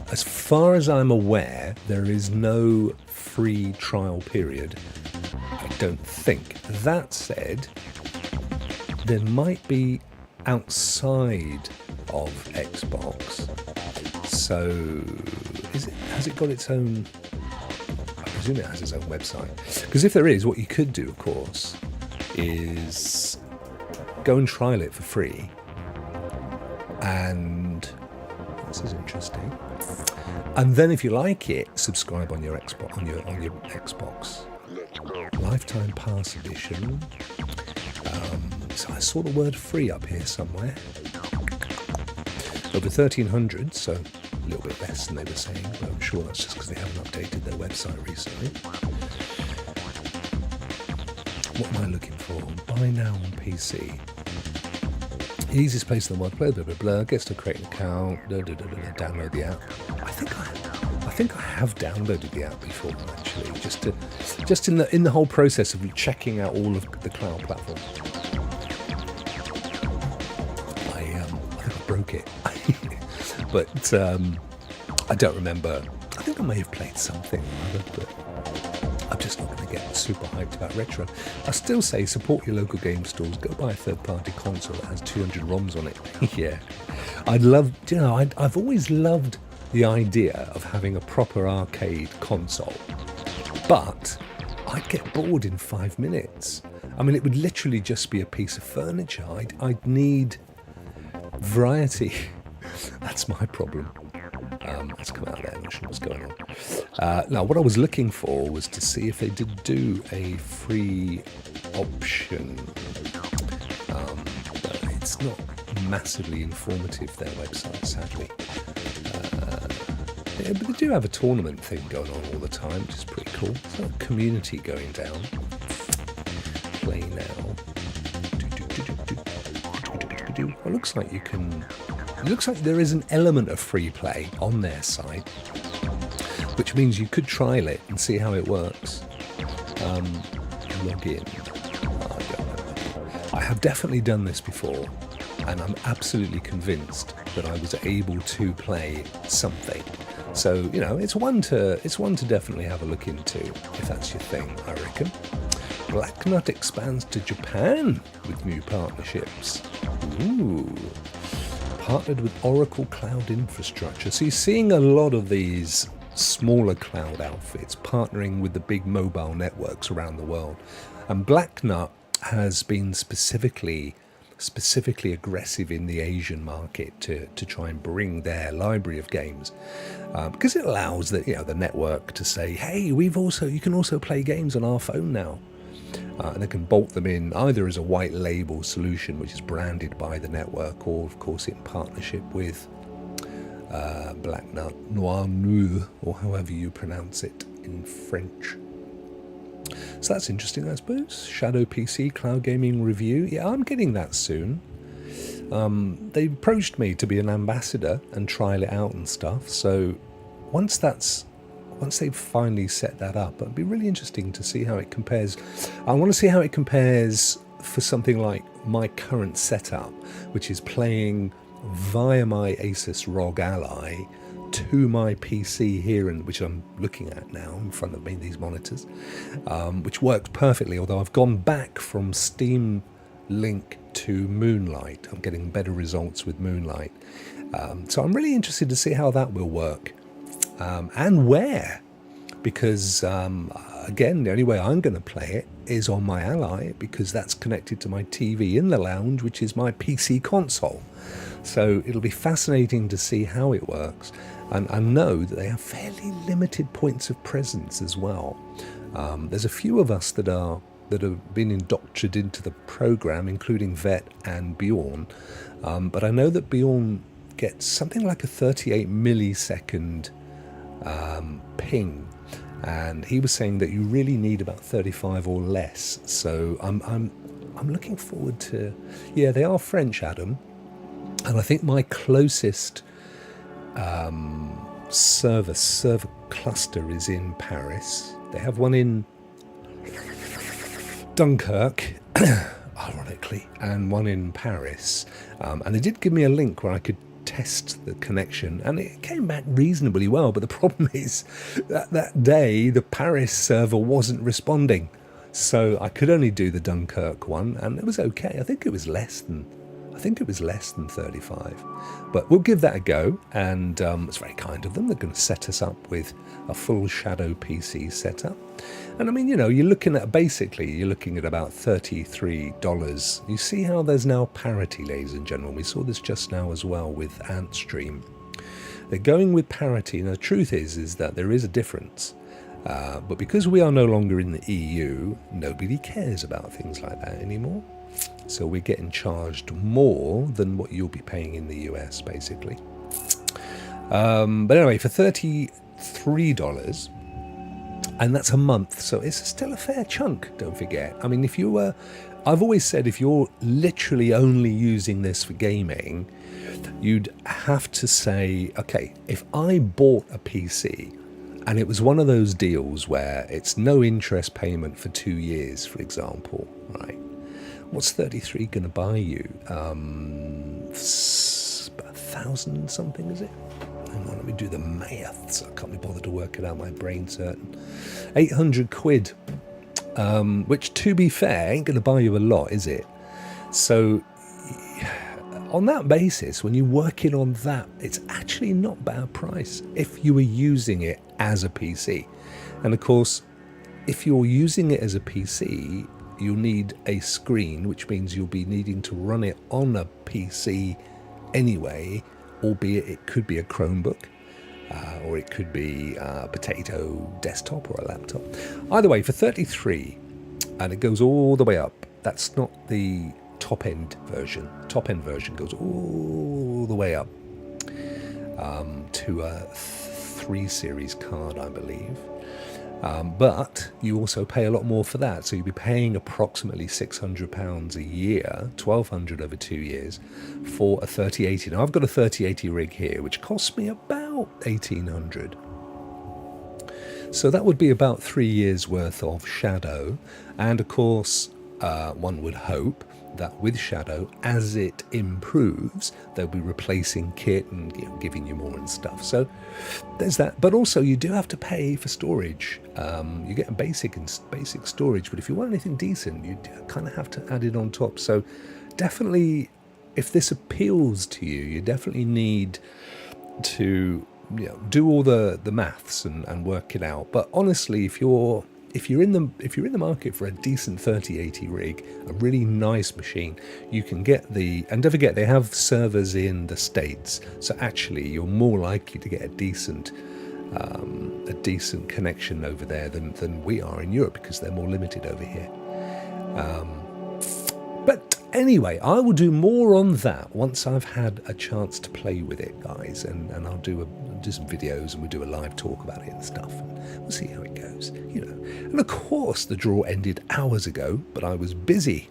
as far as I'm aware, there is no free trial period. I don't think. That said, there might be outside of Xbox. So, has it got its own? I presume it has its own website. Because if there is, what you could do, of course, is go and trial it for free. And this is interesting. And then, if you like it, subscribe on your Xbox, on your Xbox Lifetime Pass Edition. So I saw the word free up here somewhere. Over 1,300, so a little bit less than they were saying, but I'm sure that's just because they haven't updated their website recently. What am I looking for? Buy now on PC. Easiest place in the world, blah, blah, blah, blah. Gets to create an account, download the app. I think I have downloaded the app before, actually, just in the whole process of checking out all of the cloud platforms. I think I broke it, but I don't remember. I think I may have played something or other, but I'm just not going to get super hyped about retro. I still say support your local game stores. Go buy a third-party console that has 200 ROMs on it. Yeah, I've always loved the idea of having a proper arcade console, but I'd get bored in 5 minutes. I mean, it would literally just be a piece of furniture. I'd need variety. That's my problem. Let's come out there. I'm not sure what's going on. Now, what I was looking for was to see if they did do a free option. But it's not massively informative, their website, sadly. Yeah, but they do have a tournament thing going on all the time, which is pretty cool. It's not a community going down. Play now. It looks like you can. It looks like there is an element of free play on their site, which means you could trial it and see how it works. Log in. I don't know. I have definitely done this before. and I'm absolutely convinced that I was able to play something. So, it's one to definitely have a look into if that's your thing, I reckon. Black Nut expands to Japan with new partnerships. Ooh. Partnered with Oracle Cloud Infrastructure. So you're seeing a lot of these smaller cloud outfits partnering with the big mobile networks around the world. And Black Nut has been specifically aggressive in the Asian market to try and bring their library of games, because it allows the network to say, hey, you can also play games on our phone now. And they can bolt them in either as a white label solution, which is branded by the network, or of course in partnership with Black Nut, Noir Noir, or however you pronounce it in French. So that's interesting, I suppose. Shadow PC Cloud Gaming Review. Yeah, I'm getting that soon. They approached me to be an ambassador and trial it out and stuff. So once they've finally set that up, it'd be really interesting to see how it compares. I want to see how it compares for something like my current setup, which is playing via my Asus ROG Ally to my PC here, which I'm looking at now in front of me, these monitors, which worked perfectly, although I've gone back from Steam Link to Moonlight. I'm getting better results with Moonlight. So I'm really interested to see how that will work. And where, because again, the only way I'm going to play it is on my Ally, because that's connected to my TV in the lounge, which is my PC console. So it'll be fascinating to see how it works. And I know that they have fairly limited points of presence as well. There's a few of us that have been indoctrinated into the program, including Vet and Bjorn. But I know that Bjorn gets something like a 38 millisecond ping, and he was saying that you really need about 35 or less. So I'm looking forward to. Yeah, they are French, Adam, and I think my closest server cluster is in Paris. They have one in Dunkirk, ironically, and one in Paris. And they did give me a link where I could test the connection, and it came back reasonably well. But the problem is that day the Paris server wasn't responding, so I could only do the Dunkirk one, and it was okay. I think it was less than 35, but we'll give that a go. And it's very kind of them. They're going to set us up with a full Shadow PC setup. And I mean, you're looking at about $33. You see how there's now parity, ladies and gentlemen. We saw this just now as well with Antstream. They're going with parity. Now, the truth is that there is a difference. But because we are no longer in the EU, nobody cares about things like that anymore. So we're getting charged more than what you'll be paying in the US, basically. But anyway, for $33, and that's a month, so it's still a fair chunk, don't forget. I mean, I've always said, if you're literally only using this for gaming, you'd have to say, okay, if I bought a PC, and it was one of those deals where it's no interest payment for 2 years, for example, right? What's 33 going to buy you? About 1,000 something, is it? Hang on, let me do the maths. I can't be bothered to work it out. My brain's certain. 800 quid, which, to be fair, ain't going to buy you a lot, is it? So on that basis, when you work it on that, it's actually not bad price if you were using it as a PC. And of course, if you're using it as a PC, you'll need a screen, which means you'll be needing to run it on a PC anyway, albeit it could be a Chromebook, or it could be a potato desktop or a laptop. Either way, for 33, and it goes all the way up. That's not the top-end version. Top-end version goes all the way up to a 3 Series card, I believe. But you also pay a lot more for that, so you'll be paying approximately £600 a year, £1,200 over 2 years, for a 3080. Now I've got a 3080 rig here, which costs me about £1,800. So that would be about 3 years worth of Shadow, and of course, one would hope that with Shadow, as it improves, they'll be replacing kit and giving you more and stuff. So there's that. But also, you do have to pay for storage. You get a basic storage, but if you want anything decent, you kind of have to add it on top. So definitely, if this appeals to you, you definitely need to do all the maths and work it out. But honestly, if you're in the market for a decent 3080 rig, a really nice machine, you can get and don't forget, they have servers in the States, so actually you're more likely to get a decent connection over there than we are in Europe, because they're more limited over here. But anyway, I will do more on that once I've had a chance to play with it, guys, and I'll do some videos, and we'll do a live talk about it and stuff, and we'll see how it goes, And of course, the draw ended hours ago, but I was busy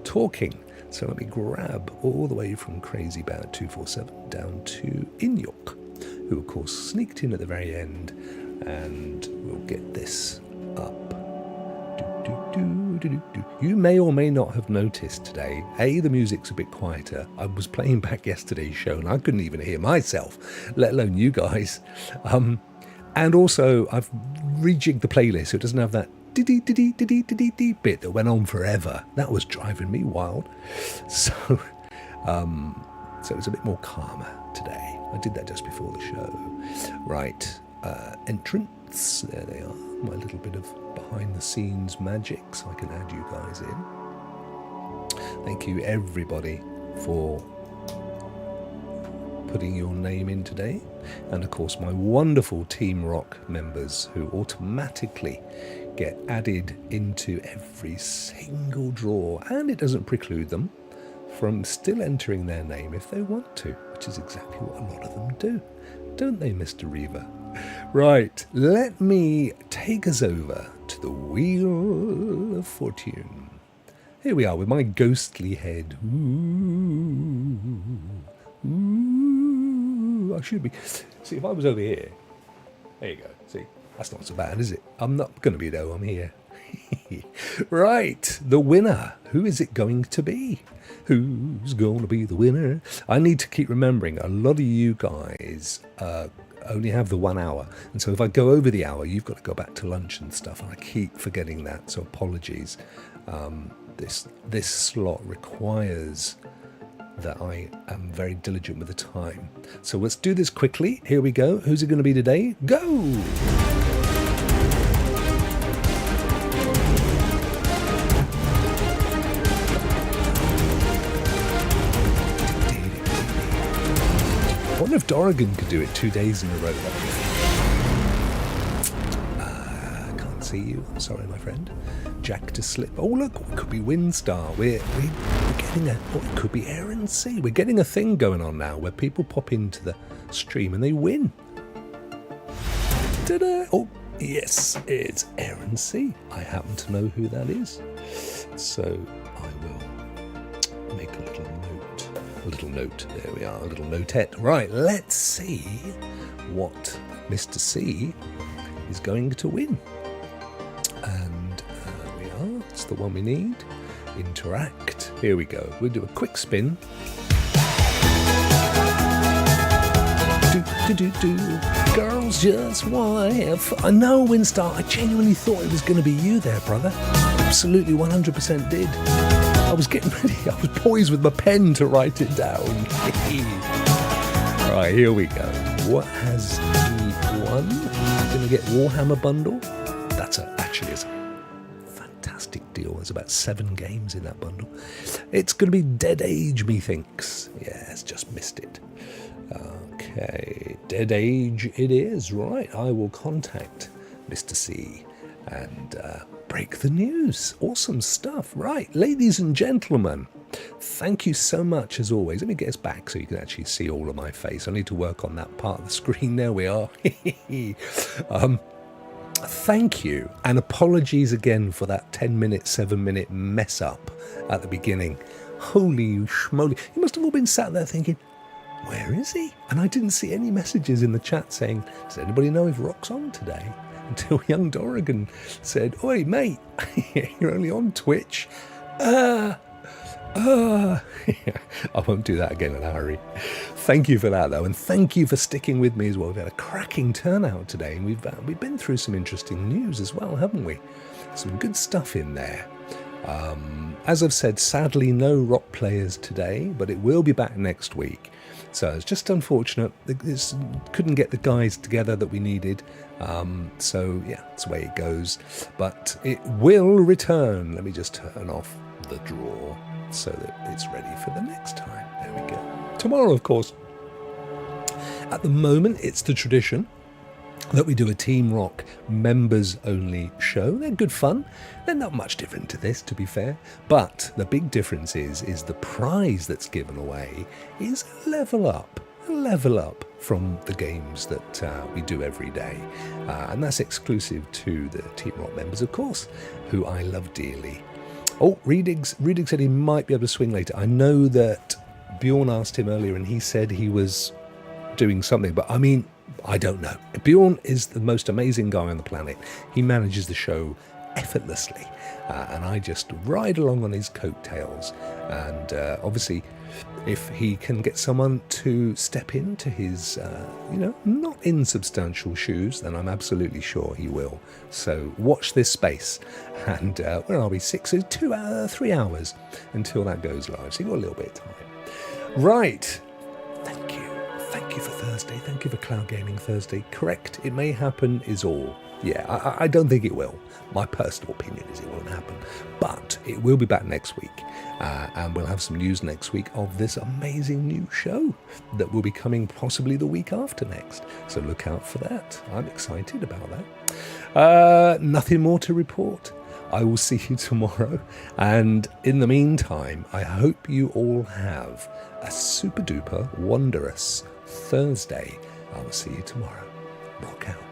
talking, so let me grab all the way from Crazy Bad 247 down to Inyok, who of course sneaked in at the very end, and we'll get this up. You may or may not have noticed today, the music's a bit quieter. I was playing back yesterday's show and I couldn't even hear myself, let alone you guys. And also, I've rejigged the playlist so it doesn't have that bit that went on forever. That was driving me wild. So it's a bit more calmer today. I did that just before the show. Right, entrance, there they are. My little bit of behind the scenes magic, so I can add you guys in. Thank you everybody for putting your name in today, and of course my wonderful Team Rokk members who automatically get added into every single draw, and it doesn't preclude them from still entering their name if they want to, which is exactly what a lot of them do, don't they, Mr. Reaver? Right, let me take us over to the Wheel of Fortune. Here we are with my ghostly head. I should be. See, if I was over here. There you go. See, that's not so bad, is it? I'm not going to be, though. I'm here. Right, the winner. Who is it going to be? Who's going to be the winner? I need to keep remembering, a lot of you guys only have the 1 hour, and so if I go over the hour, you've got to go back to lunch and stuff, and I keep forgetting that, so apologies. This slot requires that I am very diligent with the time. So let's do this quickly. Here we go. Who's it going to be today? Go! I wonder if Dorrigan could do it 2 days in a row. Can't see you. I'm sorry, my friend. Jack to slip. Oh, look, it could be Windstar. We're getting it could be Aaron C. We're getting a thing going on now where people pop into the stream and they win. Ta-da! Oh, yes, it's Aaron C. I happen to know who that is. So I will make a little note. There we are, a little notette. Right, let's see what Mr. C is going to win. And we are. It's the one we need. Interact. Here we go. We'll do a quick spin. Girls just want to have fun. I know, Windstar. I genuinely thought it was going to be you there, brother. Absolutely 100% did. I was getting ready. I was poised with my pen to write it down. Right, here we go. What has he won? He's going to get Warhammer bundle. That's actually a fantastic deal. There's about 7 games in that bundle. It's going to be Dead Age, methinks. Yes, just missed it. Okay, Dead Age it is. Right, I will contact Mr. C and break the news. Awesome stuff. Right, ladies and gentlemen, thank you so much as always. Let me get us back so you can actually see all of my face. I need to work on that part of the screen. There we are. Thank you, and apologies again for that 10-minute, 7-minute mess up at the beginning. Holy schmoly. You must have all been sat there thinking, where is he? And I didn't see any messages in the chat saying, does anybody know if Rock's on today? Until young Dorrigan said, oi, mate, you're only on Twitch. I won't do that again in a hurry. Thank you for that, though, and thank you for sticking with me as well. We've had a cracking turnout today, and we've been through some interesting news as well, haven't we? Some good stuff in there. As I've said, sadly, no Rokk players today, but it will be back next week. So it's just unfortunate. Couldn't get the guys together that we needed. So yeah, that's the way it goes. But it will return. Let me just turn off the draw so that it's ready for the next time. There we go. Tomorrow, of course. At the moment, it's the tradition that we do a Team Rokk members-only show. They're good fun. They're not much different to this, to be fair. But the big difference is the prize that's given away is a level up from the games that we do every day. And that's exclusive to the Team Rokk members, of course, who I love dearly. Oh, Redig said he might be able to swing later. I know that Bjorn asked him earlier and he said he was doing something, but I mean, I don't know. Bjorn is the most amazing guy on the planet. He manages the show effortlessly, and I just ride along on his coattails. And obviously, if he can get someone to step into his, not insubstantial shoes, then I'm absolutely sure he will. So watch this space. And where are we? 3 hours until that goes live. So you've got a little bit of time. Right. Thank you for Thursday. Thank you for Cloud Gaming Thursday. Correct, it may happen is all. Yeah, I don't think it will. My personal opinion is it won't happen. But it will be back next week. And we'll have some news next week of this amazing new show that will be coming possibly the week after next. So look out for that. I'm excited about that. Nothing more to report. I will see you tomorrow. And in the meantime, I hope you all have a super duper wondrous Thursday. I will see you tomorrow. Rokk out.